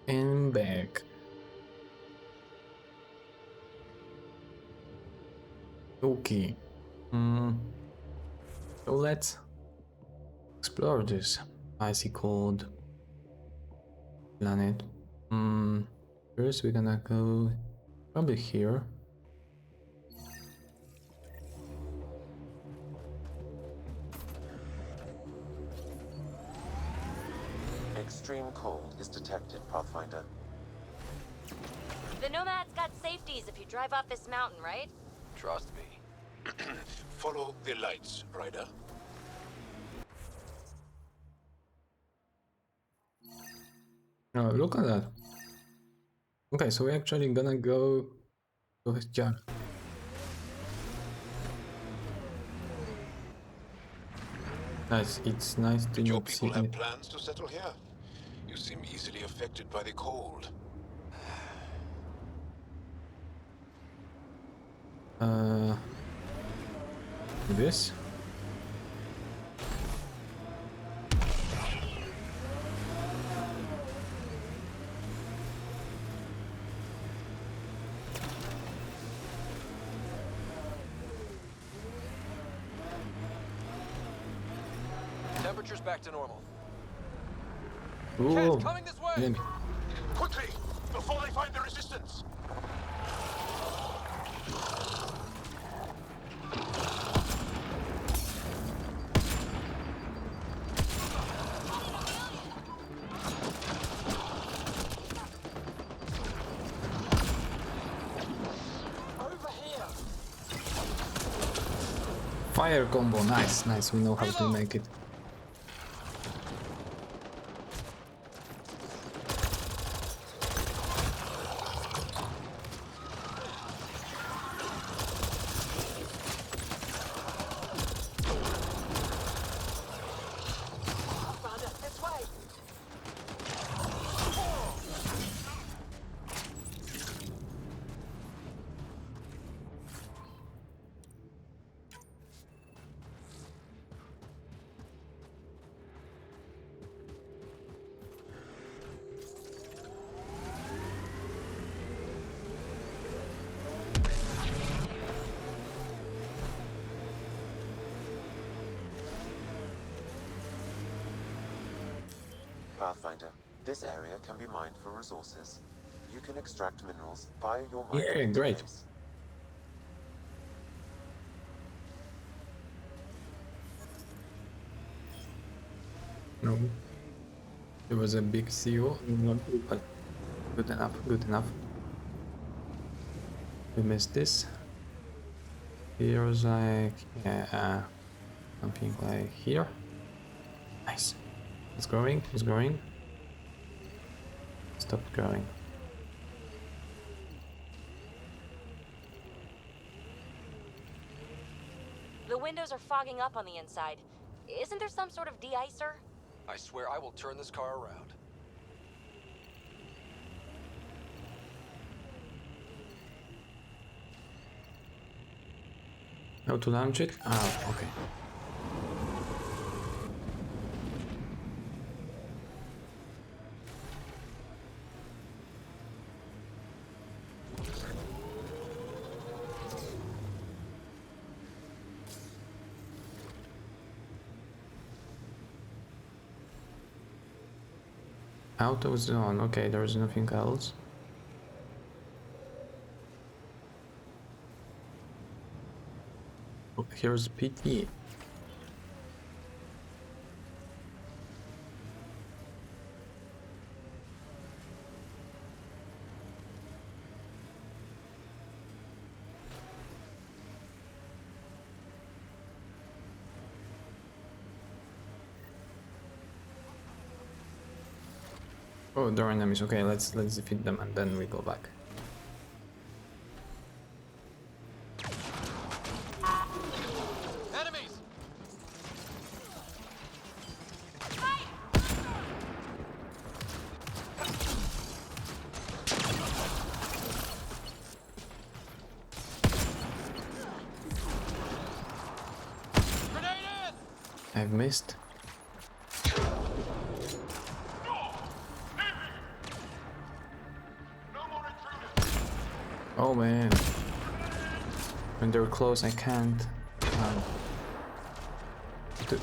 and back. Okay. So let's explore this icy cold planet. First we're gonna go probably here. Extreme cold is detected, Pathfinder. The Nomad's got safeties if you drive off this mountain, right? Trust me. Follow the lights, Ryder. Oh, look at that. Okay, so we're actually gonna go to his jar. Nice, it's nice to Did your not see people have it. plans to settle here? You seem easily affected by the cold. This? Temperature's back to normal. Ooh, Kids coming this way! enemy. Quickly, before they find the resistance! Fire combo, nice, nice. We know how to make it. Pathfinder, this area can be mined for resources. You can extract minerals via your Yeah, mining great. interface. No. There was a big CO, not good, but good enough, good enough. We missed this. Here's like, yeah, something like here. Nice. It's growing, it's growing. Stop growing. The windows are fogging up on the inside. Isn't there some sort of de-icer? I swear I will turn this car around. How to launch it? Ah, okay. Auto zone, okay, there is nothing else. Oh, here's PT. Oh, there are enemies. Okay, let's defeat them and then we go back. Enemies! Grenade in! I've missed. Oh man. When they're close, I can't. Do-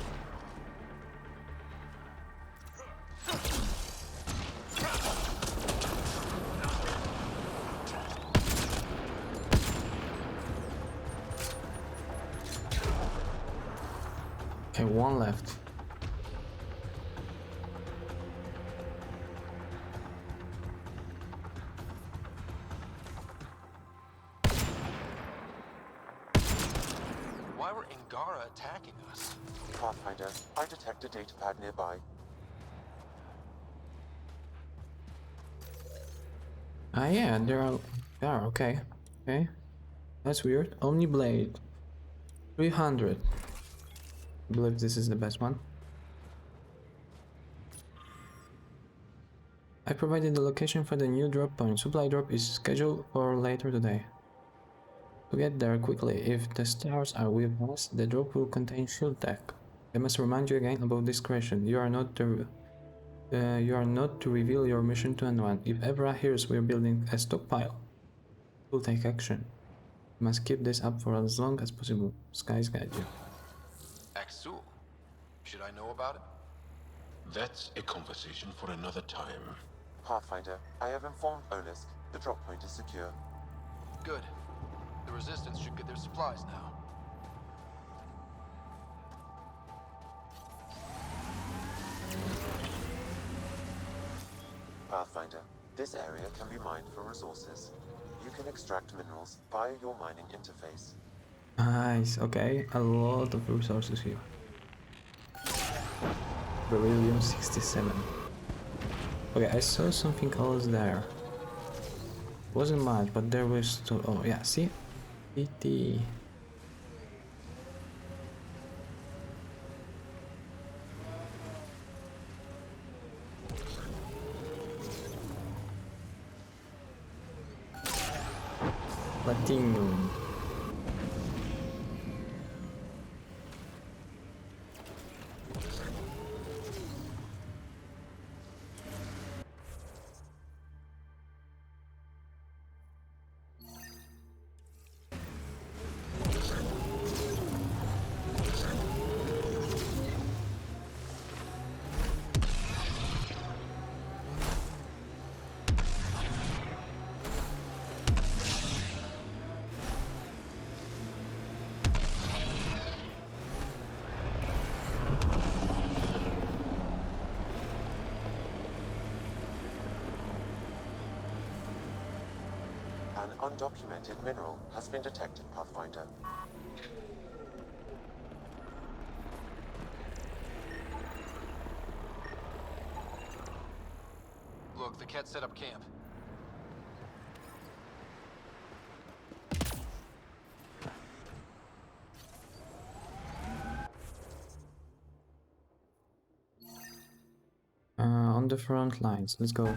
Okay, one left. Why were Angara attacking us? Pathfinder, I detect a datapad nearby. Ah yeah, they are okay. Okay. That's weird. Omni Blade. 300. I believe this is the best one. I provided the location for the new drop point. Supply drop is scheduled for later today. To get there quickly, if the stars are with us, the drop will contain shield tech. I must remind you again about discretion. You are not to reveal your mission to anyone. If Evra hears we're building a stockpile, we'll take action. You must keep this up for as long as possible. Skies guide you. Axul. Should I know about it? That's a conversation for another time. Pathfinder, I have informed Olisk. The drop point is secure. Good. The Resistance should get their supplies now. Pathfinder, this area can be mined for resources. You can extract minerals via your mining interface. Nice, okay, a lot of resources here. Beryllium 67. Okay, I saw something else there. Wasn't much, but there was still. Oh, yeah, see? PT. Platinum. An undocumented mineral has been detected, Pathfinder. Look, the Ket set up camp. On the front lines. Let's go.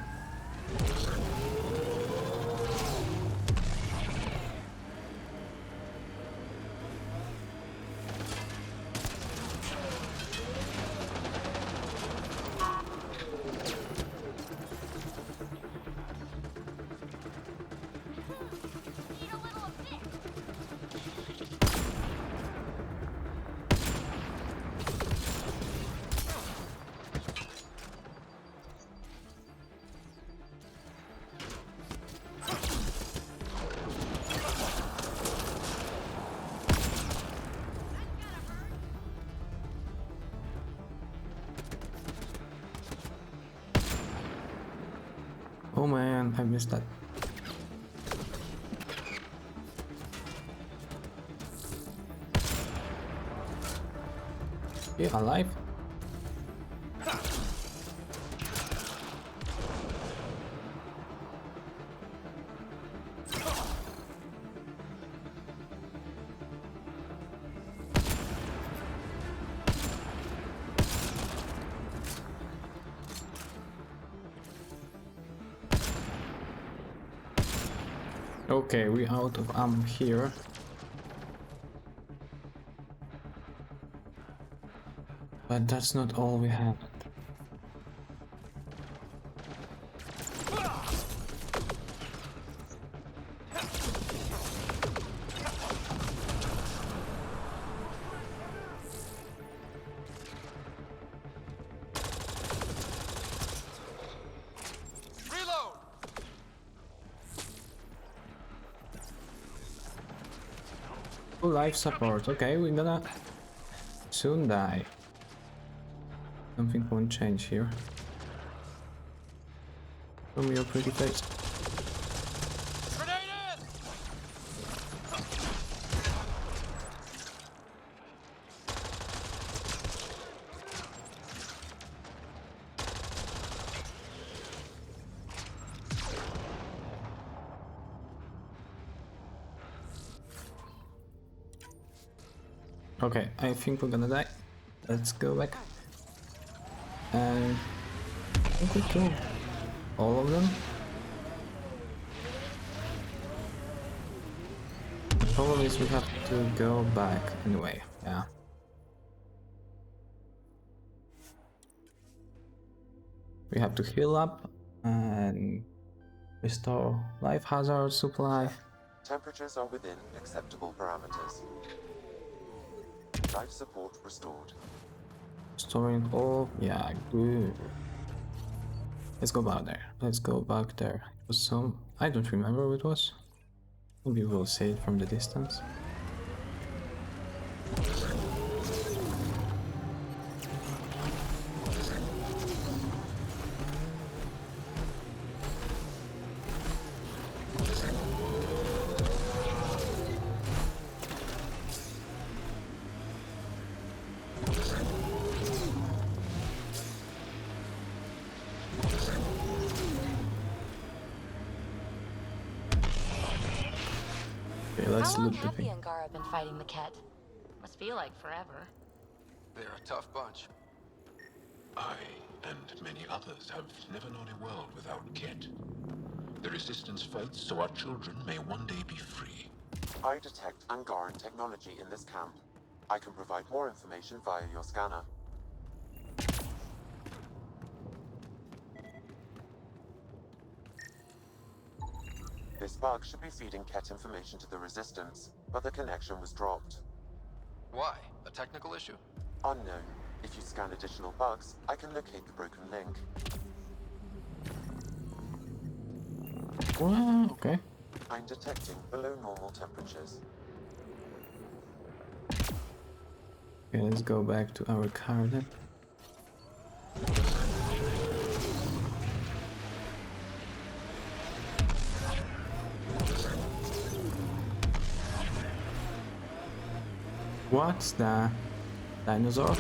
Oh man, I missed that. Yeah, alive? Okay, we're out of ammo here. But that's not all we have. Full life support. Okay, we're gonna soon die. Something won't change here. Show me your pretty face. Okay, I think we're gonna die. Let's go back. And I think we killed all of them. The problem is we have to go back anyway, yeah. We have to heal up and restore life hazard supply. Temperatures are within acceptable parameters. Life support restored. Storing all, yeah, good. Let's go back there. Let's go back there. It was some, I don't remember what it was. Maybe we'll see it from the distance. Okay, let's How long loot the have the thing. Angara been fighting the Ket? Must feel like forever. They're a tough bunch. I and many others have never known a world without Ket. The Resistance fights so our children may one day be free. I detect Angaran technology in this camp. I can provide more information via your scanner. This bug should be feeding Ket information to the Resistance, but the connection was dropped. Why? A technical issue? Unknown. If you scan additional bugs, I can locate the broken link. Well, okay. I'm detecting below normal temperatures. Okay, let's go back to our car then. What's the dinosaur?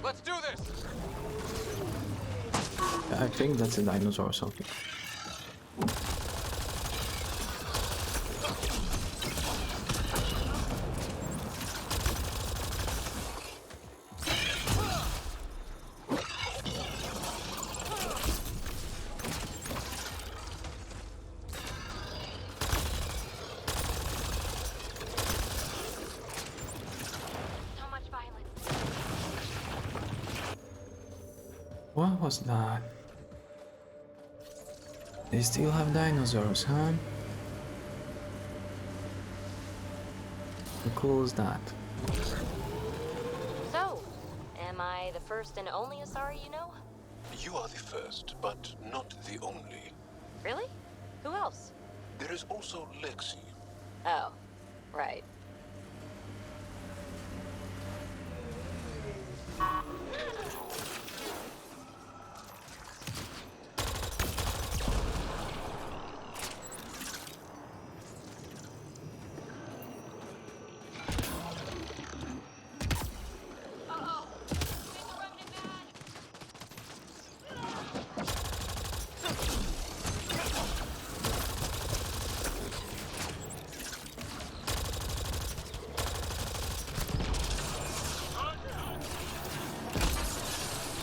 Let's do this! I think that's a dinosaur or something. So much violence. What was that? They still have dinosaurs, huh? How cool is that? So, am I the first and only Asari you know? You are the first, but not the only. Really? Who else? There is also Lexi. Oh, right.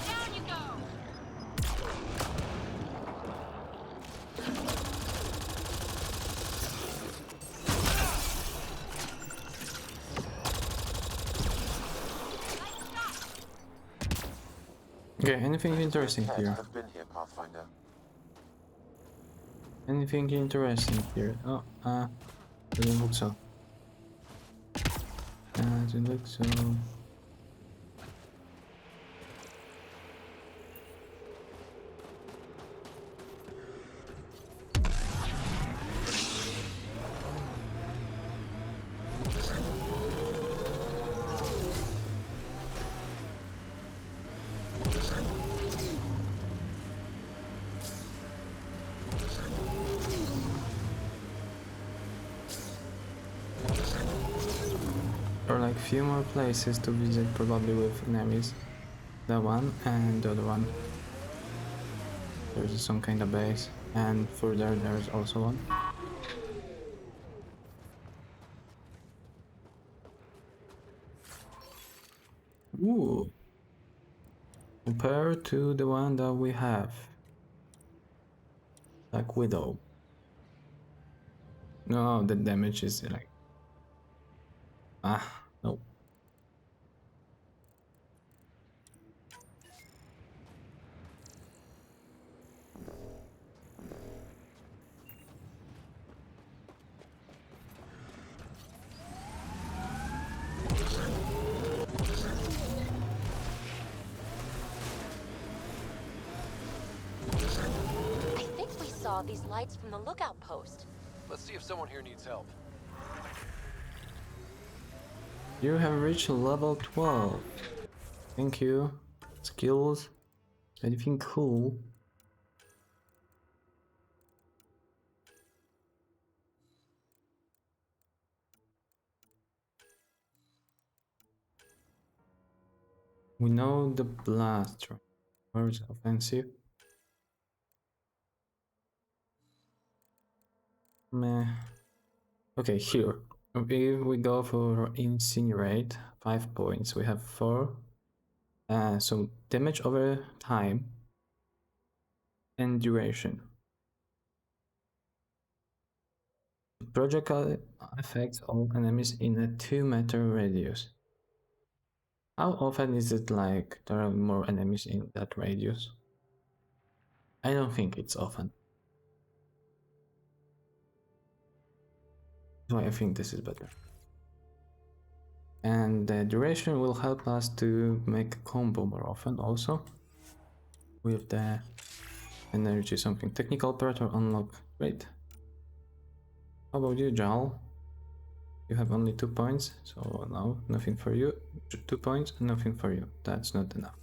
Down you go! Okay, anything interesting Ket here? have been here, Pathfinder. Anything interesting here? Oh, doesn't look so. Doesn't look so. few more places to visit, probably with enemies. That one and the other one. There's some kind of base, and further there's also one. Ooh. Compared to the one that we have. Like Widow. No, the damage is like... no. I think we saw these lights from the lookout post. Let's see if someone here needs help. You have reached level 12. Thank you. Skills. Anything cool? We know the blaster. Where's offensive? Meh. Okay, here. If we go for incinerate, 5 points. We have 4. So damage over time and duration. Projectile affects all enemies in a 2-meter radius. How often is it like there are more enemies in that radius? I don't think it's often. So I think this is better. And the duration will help us to make a combo more often also. With the energy something. Technical operator unlock. Great. How about you, Jal? You have only 2 points, so no, nothing for you. 2 points, nothing for you. That's not enough.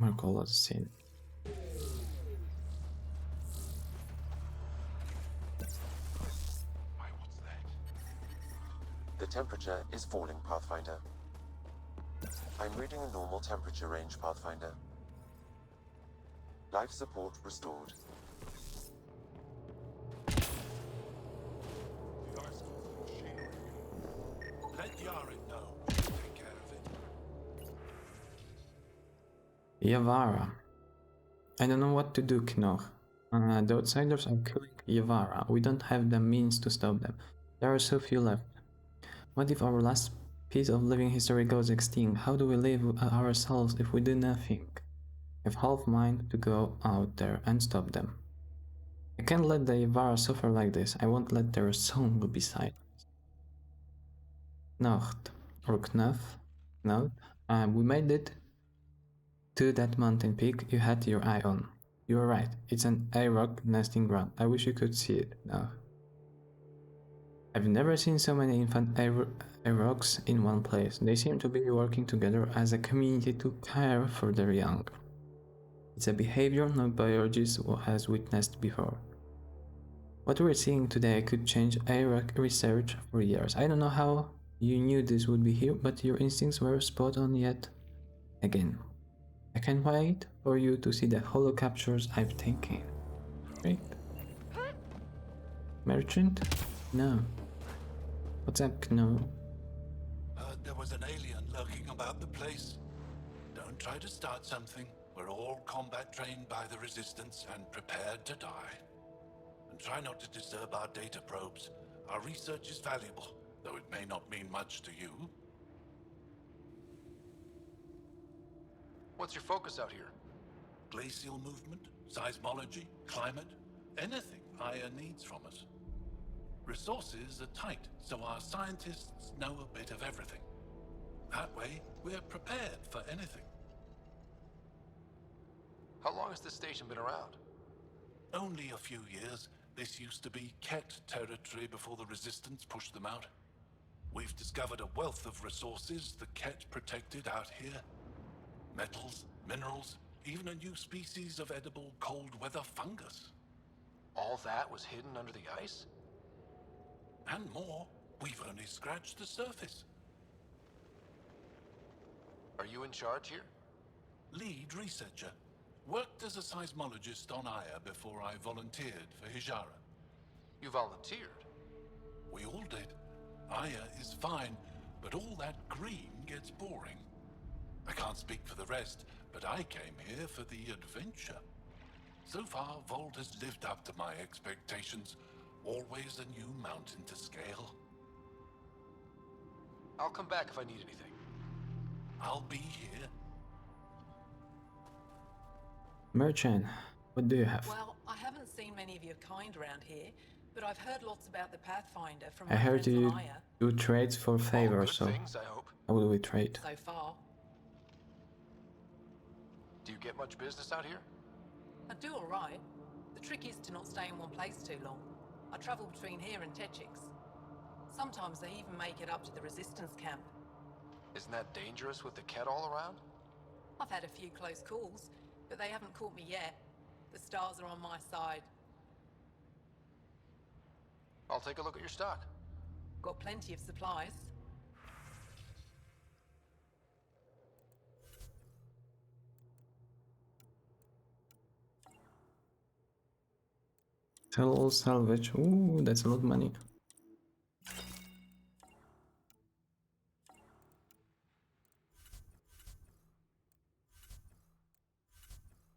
Marcola's scene. Why, what's that? The temperature is falling, Pathfinder. I'm reading a normal temperature range, Pathfinder. Life support restored. Let Yara know. Take care of it. Yavara. I don't know what to do, Knorr. The outsiders are killing Yavara. We don't have the means to stop them. There are so few left. What if our last piece of living history goes extinct? How do we live ourselves if we do nothing? I have half mind to go out there and stop them. I can't let the Yavara suffer like this. I won't let their song be silenced. Nacht, or Knaf, no, we made it to that mountain peak you had your eye on. You were right, it's an A-rock nesting ground. I wish you could see it now. I've never seen so many infant A-rocks in one place. They seem to be working together as a community to care for their young. It's a behavior no biologist has witnessed before. What we're seeing today could change A-rock research for years. I don't know how you knew this would be here, but your instincts were spot on yet again. I can't wait for you to see the holo captures I've taken. Great. Merchant? No. What's up, no? Heard there was an alien lurking about the place. Don't try to start something. We're all combat trained by the Resistance and prepared to die. And try not to disturb our data probes. Our research is valuable, though it may not mean much to you. What's your focus out here? Glacial movement, seismology, climate, anything Aya needs from us. Resources are tight, so our scientists know a bit of everything. That way, we're prepared for anything. How long has this station been around? Only a few years. This used to be Ket territory before the Resistance pushed them out. We've discovered a wealth of resources the Ket protected out here. Metals, minerals, even a new species of edible cold weather fungus. All that was hidden under the ice? And more. We've only scratched the surface. Are you in charge here? Lead researcher. Worked as a seismologist on Aya before I volunteered for Hijara. You volunteered? We all did. Aya is fine, but all that green gets boring. I can't speak for the rest, but I came here for the adventure. So far, Vault has lived up to my expectations. Always a new mountain to scale. I'll come back if I need anything. I'll be here. Merchant, what do you have? Well, I haven't seen many of your kind around here, but I've heard lots about the Pathfinder from I my heard friends you on Aya. do trades for All favor, good so things, I hope. how will we trade? So far. Do you get much business out here? I do all right. The trick is to not stay in one place too long. I travel between here and Techix. Sometimes they even make it up to the Resistance camp. Isn't that dangerous with the Ket all around? I've had a few close calls, but they haven't caught me yet. The stars are on my side. I'll take a look at your stock. Got plenty of supplies. Sell salvage. Ooh, that's a lot of money.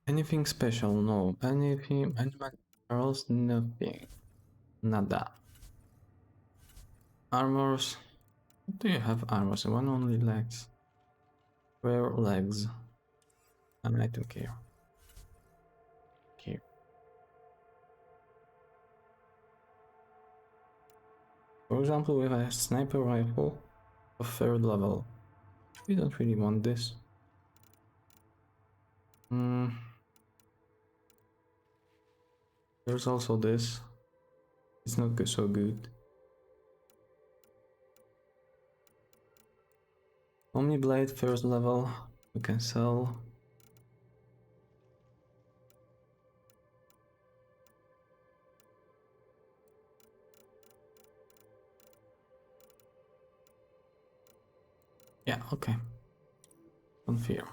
Anything special? No. Anything? Animal pearls? Nothing. Nada. Armors? What do you have armors? One only legs. Rare legs. I don't care. Here. For example, we have a sniper rifle of 3rd level. We don't really want this. There's also this. It's not so good. Omni Blade 1st level. We can sell. Yeah, okay. Confirm.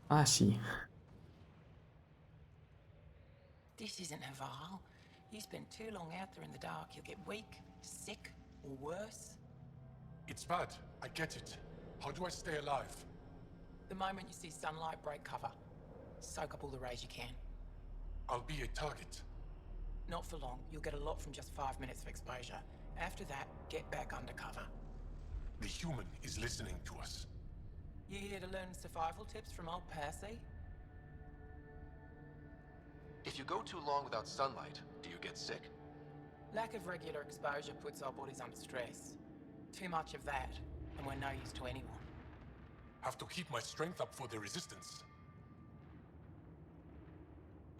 I see. This isn't Haval. You spend too long out there in the dark, you'll get weak, sick, or worse. It's bad. I get it. How do I stay alive? The moment you see sunlight, break cover. Soak up all the rays you can. I'll be a target. Not for long. You'll get a lot from just 5 minutes of exposure. After that, get back under cover. The human is listening to us. You here to learn survival tips from old Percy? If you go too long without sunlight, do you get sick? Lack of regular exposure puts our bodies under stress. Too much of that, and we're no use to anyone. Have to keep my strength up for the resistance.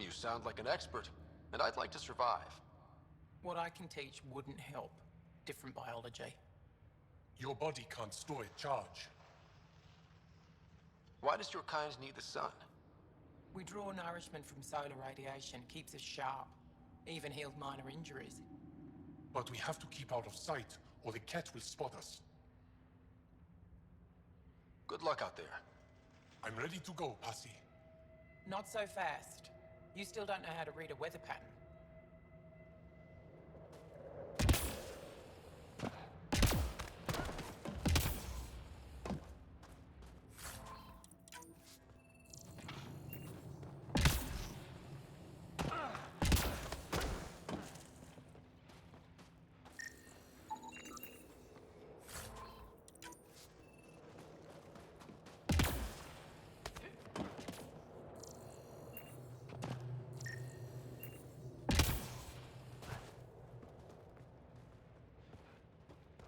You sound like an expert, and I'd like to survive. What I can teach wouldn't help. Different biology. Your body can't store a charge. Why does your kind need the sun? We draw nourishment from solar radiation, keeps us sharp. Even healed minor injuries. But we have to keep out of sight, or the cat will spot us. Good luck out there. I'm ready to go, Passy. Not so fast. You still don't know how to read a weather pattern.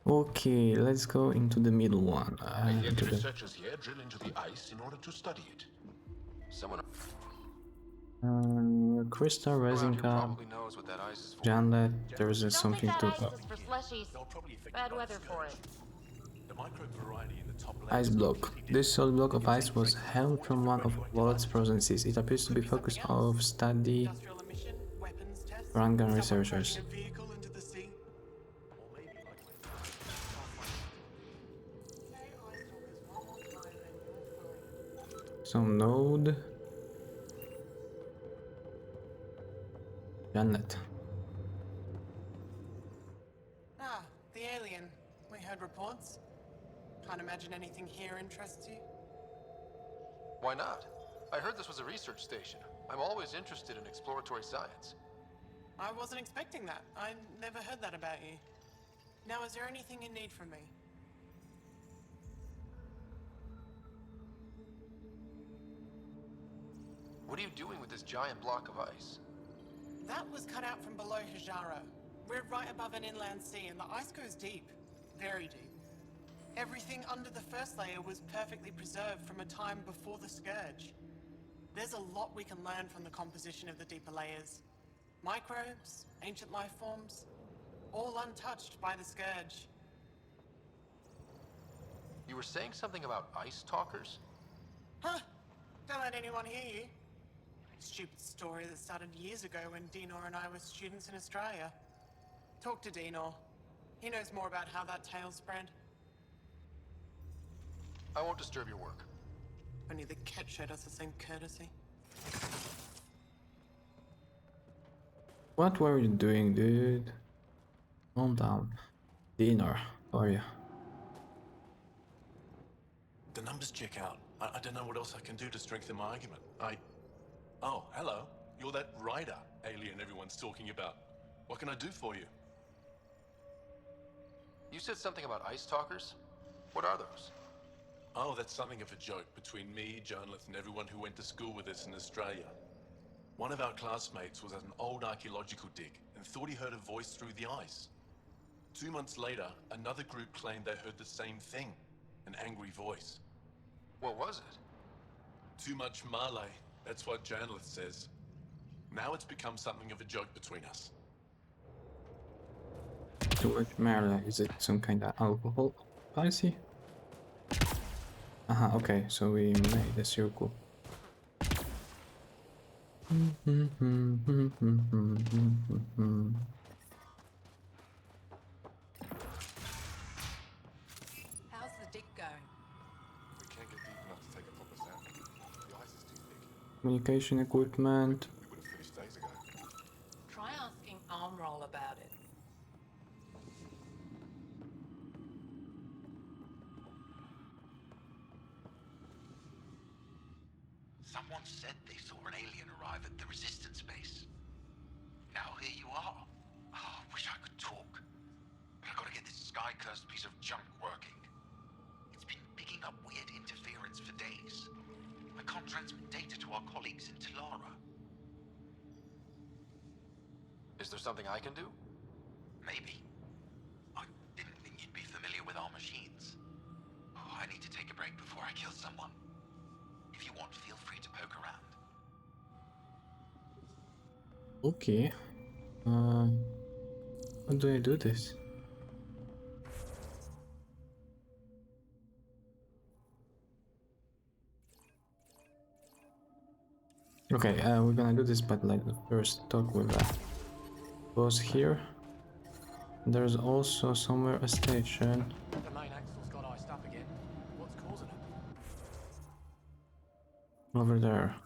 Okay, let's go into the middle one. I hear Into the the... researchers here drill into the ice in order to study it. Someone... Crystal, Around resin here cup, probably knows what that ice is for. Janlet, there's Don't something think to... that ice is for slushies. Bad weather for it. The microbe variety in the top Ice layers are block. completely This solid block of You ice take was traces held of from one of Wallet's frozen seas. It appears to be focus of study Industrial emission, weapons tests, Rangan someone researchers. crashing a vehicle into the sea. Or maybe like Some node. Janlet. Ah, the alien. We heard reports. Can't imagine anything here interests you. Why not? I heard this was a research station. I'm always interested in exploratory science. I wasn't expecting that. I never heard that about you. Now, is there anything you need from me? What are you doing with this giant block of ice? That was cut out from below Hijara. We're right above an inland sea, and the ice goes deep. Very deep. Everything under the first layer was perfectly preserved from a time before the Scourge. There's a lot we can learn from the composition of the deeper layers. Microbes, ancient life forms, all untouched by the Scourge. You were saying something about ice talkers? Huh? Don't let anyone hear you. Stupid story that started years ago when Dinor and I were students in Australia. Talk to Dinor. He knows more about how that tale spread. I won't disturb your work. Only the cat showed us the same courtesy. What were you doing, dude? Calm down. Dinner, how are you? The numbers check out. I don't know what else I can do to strengthen my argument. Oh, hello. You're that rider alien everyone's talking about. What can I do for you? You said something about ice talkers? What are those? Oh, that's something of a joke between me, Journalist, and everyone who went to school with us in Australia. One of our classmates was at an old archaeological dig and thought he heard a voice through the ice. 2 months later, another group claimed they heard the same thing, an angry voice. What was it? Too much Malay, that's what Journalist says. Now it's become something of a joke between us. Too much marijuana. Is it some kind of alcohol? Spicy? Aha, okay, so we made a circle. How's the dig going? We can't get deep enough to take a proper sample. The ice is too thick. Communication equipment. We would have finished days ago. Try asking Armroll about it. Someone said they saw an alien arrive at the Resistance base. Now here you are. Oh, I wish I could talk. But I gotta get this sky-cursed piece of junk working. It's been picking up weird interference for days. I can't transmit data to our colleagues in Talara. Is there something I can do? Maybe. I didn't think you'd be familiar with our machines. Oh, I need to take a break before I kill someone. If you want, feel free to poke around. Okay. How do I do this? Okay, we're gonna do this, but like first talk with boss here. There's also somewhere a station. The main axle's got iced up again. What's causing it? Over there.